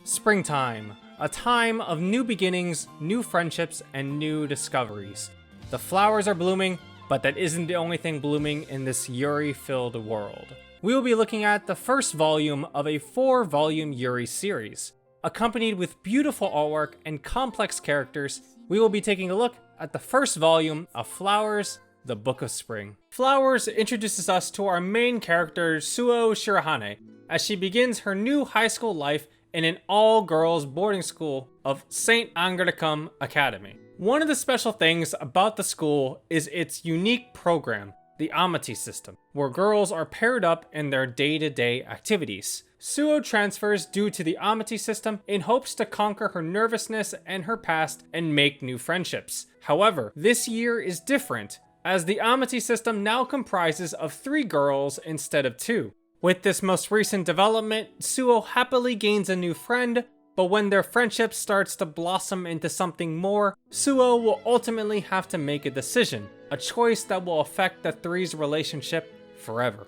Springtime, a time of new beginnings, new friendships, and new discoveries. The flowers are blooming, but that isn't the only thing blooming in this Yuri-filled world. We will be looking at the first volume of a 4-volume Yuri series. Accompanied with beautiful artwork and complex characters, we will be taking a look at the first volume of Flowers, the Book of Spring. Flowers introduces us to our main character, Suo Shirane, as she begins her new high school life in an all-girls boarding school of St. Anglicum Academy. One of the special things about the school is its unique program, the Amity system, where girls are paired up in their day-to-day activities. Suo transfers due to the Amity system in hopes to conquer her nervousness and her past and make new friendships. However, this year is different, as the Amity system now comprises of 3 girls instead of 2. With this most recent development, Suo happily gains a new friend, but when their friendship starts to blossom into something more, Suo will ultimately have to make a decision, a choice that will affect the 3's relationship forever.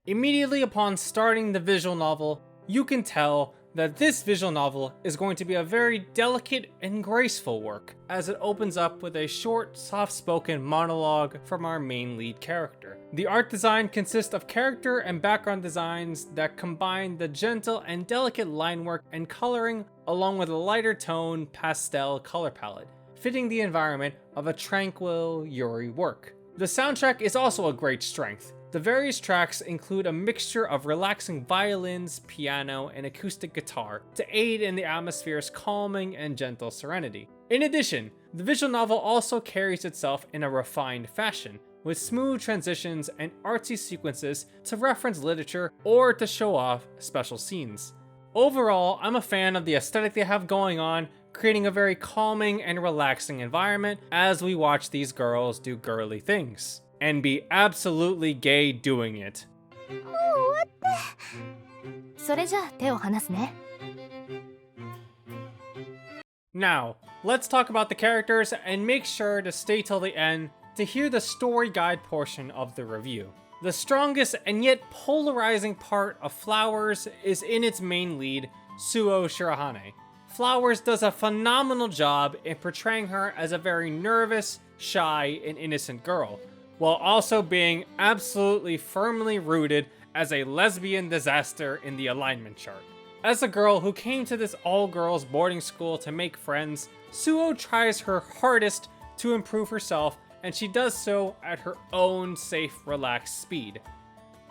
Immediately upon starting the visual novel, you can tell that this visual novel is going to be a very delicate and graceful work, as it opens up with a short, soft-spoken monologue from our main lead character. The art design consists of character and background designs that combine the gentle and delicate line work and coloring along with a lighter tone pastel color palette, fitting the environment of a tranquil Yuri work. The soundtrack is also a great strength. The various tracks include a mixture of relaxing violins, piano, and acoustic guitar to aid in the atmosphere's calming and gentle serenity. In addition, the visual novel also carries itself in a refined fashion, with smooth transitions and artsy sequences to reference literature or to show off special scenes. Overall, I'm a fan of the aesthetic they have going on, creating a very calming and relaxing environment as we watch these girls do girly things. And be absolutely gay doing it. Now, let's talk about the characters and make sure to stay till the end to hear the story guide portion of the review. The strongest and yet polarizing part of Flowers is in its main lead, Suo Shirane. Flowers does a phenomenal job in portraying her as a very nervous, shy, and innocent girl, while also being absolutely firmly rooted as a lesbian disaster in the alignment chart. As a girl who came to this all-girls boarding school to make friends, Suo tries her hardest to improve herself, and she does so at her own safe, relaxed speed,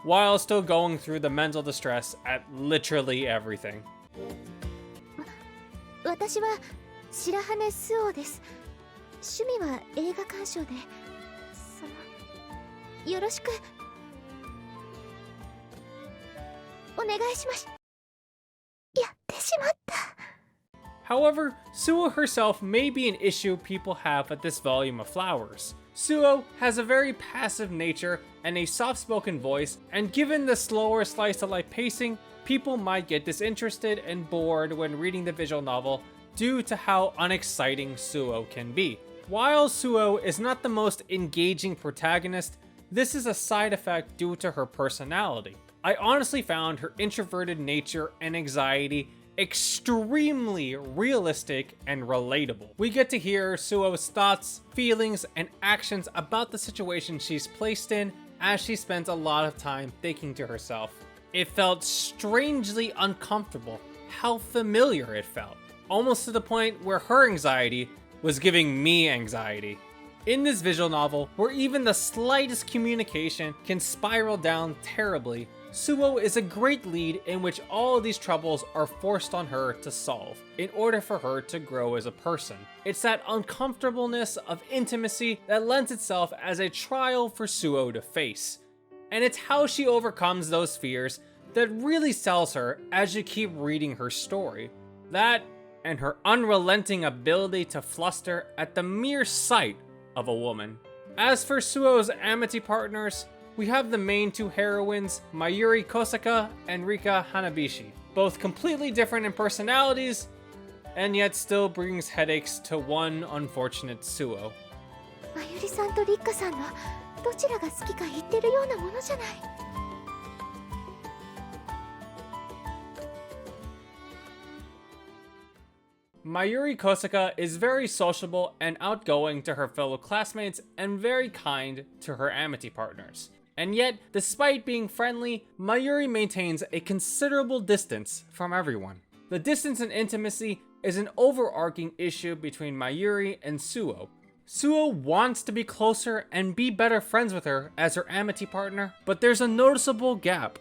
while still going through the mental distress at literally everything. 私は白羽スオです。趣味は映画鑑賞で、よろしくお願いします。やってしまった。However, Suo herself may be an issue people have at this volume of Flowers. Suo has a very passive nature and a soft-spoken voice, and given the slower slice-of-life pacing, people might get disinterested and bored when reading the visual novel due to how unexciting Suo can be. While Suo is not the most engaging protagonist, this is a side effect due to her personality. I honestly found her introverted nature and anxiety extremely realistic and relatable. We get to hear Suo's thoughts, feelings, and actions about the situation she's placed in as she spends a lot of time thinking to herself. It felt strangely uncomfortable how familiar it felt, almost to the point where her anxiety was giving me anxiety. In this visual novel, where even the slightest communication can spiral down terribly, Suo is a great lead in which all of these troubles are forced on her to solve in order for her to grow as a person. It's that uncomfortableness of intimacy that lends itself as a trial for Suo to face. And it's how she overcomes those fears that really sells her as you keep reading her story. That and her unrelenting ability to fluster at the mere sight of a woman. As for Suo's amity partners, we have the main 2 heroines, Mayuri Kosaka and Rika Hanabishi, both completely different in personalities, and yet still brings headaches to one unfortunate Suo. まゆりさんとリッカさんのどちらが好きか言ってるようなものじゃない。Mayuri Kosaka is very sociable and outgoing to her fellow classmates and very kind to her Amity partners. And yet, despite being friendly, Mayuri maintains a considerable distance from everyone. The distance and intimacy is an overarching issue between Mayuri and Suo. Suo wants to be closer and be better friends with her as her Amity partner, but there's a noticeable gap.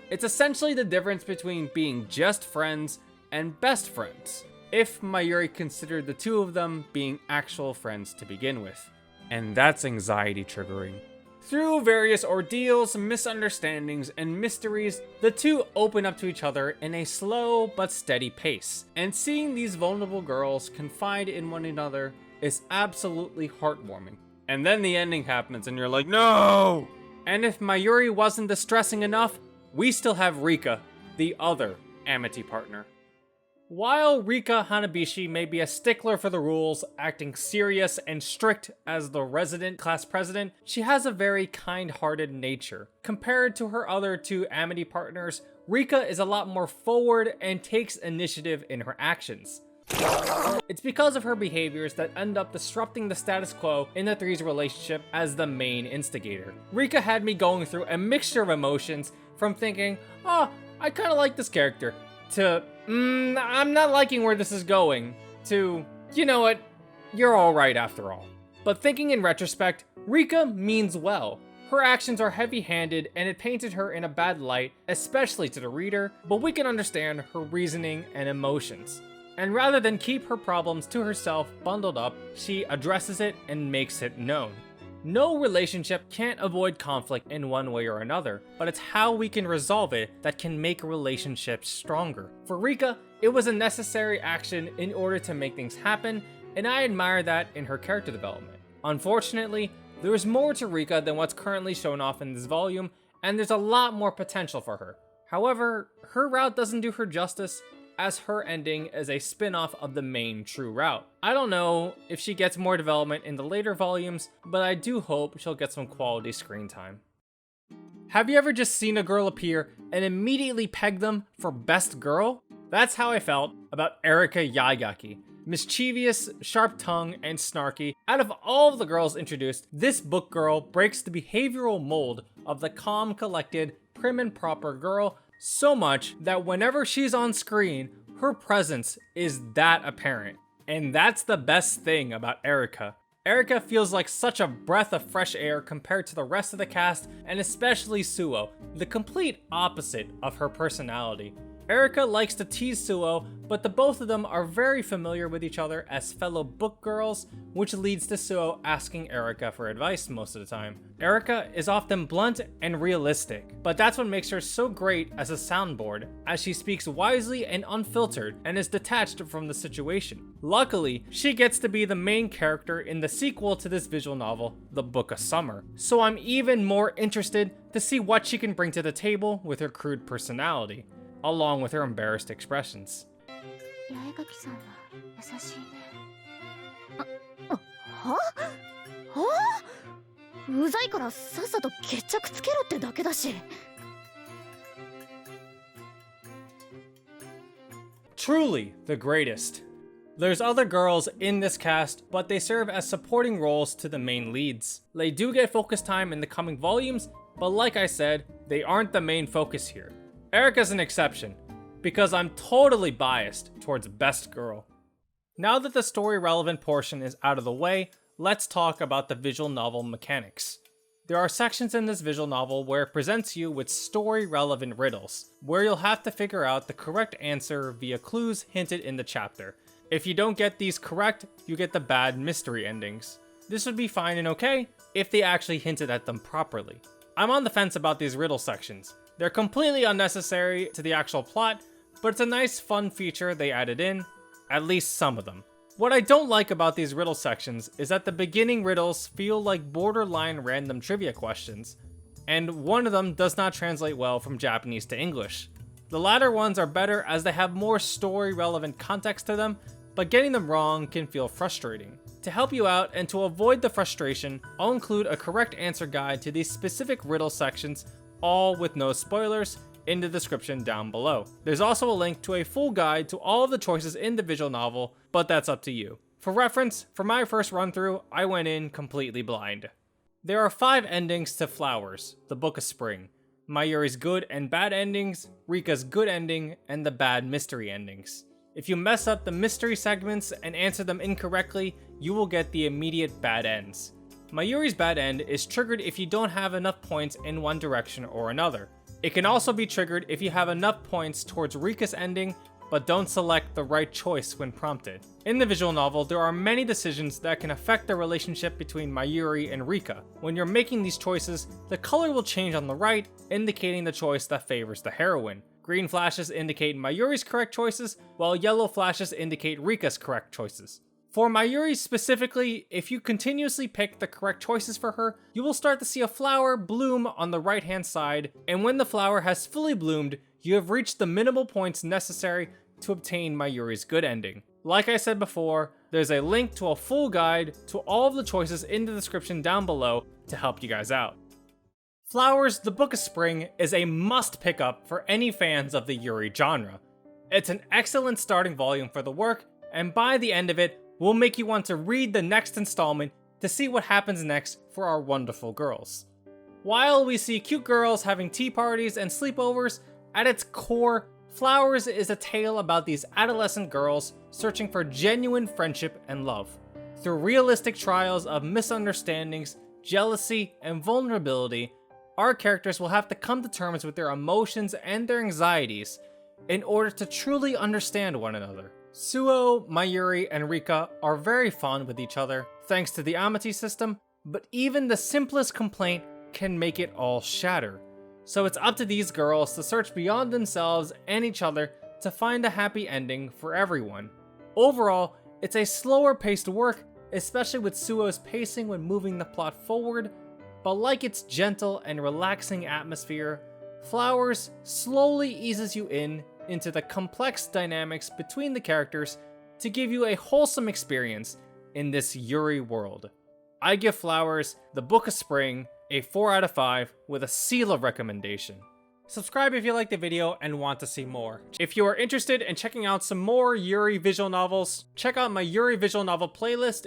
It's essentially the difference between being just friends and best friends, if Mayuri considered the two of them being actual friends to begin with. And that's anxiety triggering. Through various ordeals, misunderstandings, and mysteries, the two open up to each other in a slow but steady pace. And seeing these vulnerable girls confide in one another is absolutely heartwarming. And then the ending happens and you're like, no! And if Mayuri wasn't distressing enough, we still have Rika, the other Amity partner. While Rika Hanabishi may be a stickler for the rules, acting serious and strict as the resident class president, she has a very kind-hearted nature. Compared to her other two Amity partners, Rika is a lot more forward and takes initiative in her actions. It's because of her behaviors that end up disrupting the status quo in the three's relationship as the main instigator. Rika had me going through a mixture of emotions from thinking, oh, I kinda like this character, to, I'm not liking where this is going, to, you know what, you're alright after all. But thinking in retrospect, Rika means well. Her actions are heavy-handed and it painted her in a bad light, especially to the reader, but we can understand her reasoning and emotions. And rather than keep her problems to herself bundled up, she addresses it and makes it known. No relationship can't avoid conflict in one way or another, but it's how we can resolve it that can make a relationship stronger. For Rika, it was a necessary action in order to make things happen, and I admire that in her character development. Unfortunately, there is more to Rika than what's currently shown off in this volume, and there's a lot more potential for her. However, her route doesn't do her justice, as her ending is a spin-off of the main true route. I don't know if she gets more development in the later volumes, but I do hope she'll get some quality screen time. Have you ever just seen a girl appear and immediately peg them for best girl? That's how I felt about Erika Yaigaki. Mischievous, sharp-tongued, and snarky, out of all of the girls introduced, this book girl breaks the behavioral mold of the calm, collected, prim and proper girl so much that whenever she's on screen, her presence is that apparent. And that's the best thing about Erika. Erika feels like such a breath of fresh air compared to the rest of the cast, and especially Suo, the complete opposite of her personality. Erika likes to tease Suo, but the both of them are very familiar with each other as fellow book girls, which leads to Suo asking Erika for advice most of the time. Erika is often blunt and realistic, but that's what makes her so great as a soundboard, as she speaks wisely and unfiltered and is detached from the situation. Luckily, she gets to be the main character in the sequel to this visual novel, The Book of Summer, so I'm even more interested to see what she can bring to the table with her crude personality, along with her embarrassed expressions. 八重垣さんは優しいね。は？うざいからさっさと決着つけろってだけだし。Truly the greatest. There's other girls in this cast, but they serve as supporting roles to the main leads. They do get focus time in the coming volumes, but like I said, they aren't the main focus here. Erika's an exception, because I'm totally biased towards best girl. Now that the story relevant portion is out of the way, let's talk about the visual novel mechanics. There are sections in this visual novel where it presents you with story relevant riddles, where you'll have to figure out the correct answer via clues hinted in the chapter. If you don't get these correct, you get the bad mystery endings. This would be fine and okay if they actually hinted at them properly. I'm on the fence about these riddle sections. They're completely unnecessary to the actual plot, but it's a nice fun feature they added in, at least some of them. What I don't like about these riddle sections is that the beginning riddles feel like borderline random trivia questions, and one of them does not translate well from Japanese to English. The latter ones are better as they have more story relevant context to them, but getting them wrong can feel frustrating. To help you out and to avoid the frustration, I'll include a correct answer guide to these specific riddle sections, all with no spoilers, in the description down below. There's also a link to a full guide to all of the choices in the visual novel, but that's up to you. For reference, for my first run through, I went in completely blind. There are 5 endings to Flowers, the Book of Spring. Mayuri's good and bad endings, Rika's good ending, and the bad mystery endings. If you mess up the mystery segments and answer them incorrectly, you will get the immediate bad ends. Mayuri's bad end is triggered if you don't have enough points in one direction or another. It can also be triggered if you have enough points towards Rika's ending, but don't select the right choice when prompted. In the visual novel, there are many decisions that can affect the relationship between Mayuri and Rika. When you're making these choices, the color will change on the right, indicating the choice that favors the heroine. Green flashes indicate Mayuri's correct choices, while yellow flashes indicate Rika's correct choices. For Mayuri specifically, if you continuously pick the correct choices for her, you will start to see a flower bloom on the right hand side, and when the flower has fully bloomed, you have reached the minimal points necessary to obtain Mayuri's good ending. Like I said before, there's a link to a full guide to all of the choices in the description down below to help you guys out. Flowers, the Book of Spring is a must pick up for any fans of the Yuri genre. It's an excellent starting volume for the work, and by the end of it, will make you want to read the next installment to see what happens next for our wonderful girls. While we see cute girls having tea parties and sleepovers, at its core, Flowers is a tale about these adolescent girls searching for genuine friendship and love. Through realistic trials of misunderstandings, jealousy, and vulnerability, our characters will have to come to terms with their emotions and their anxieties in order to truly understand one another. Suo, Mayuri, and Rika are very fond with each other thanks to the Amity system, but even the simplest complaint can make it all shatter. So it's up to these girls to search beyond themselves and each other to find a happy ending for everyone. Overall, it's a slower paced work, especially with Suo's pacing when moving the plot forward, but like its gentle and relaxing atmosphere, Flowers slowly eases you into the complex dynamics between the characters to give you a wholesome experience in this Yuri world. I give Flowers, the Book of Spring, a 4 out of 5 with a seal of recommendation. Subscribe if you liked the video and want to see more. If you are interested in checking out some more Yuri visual novels, check out my Yuri visual novel playlist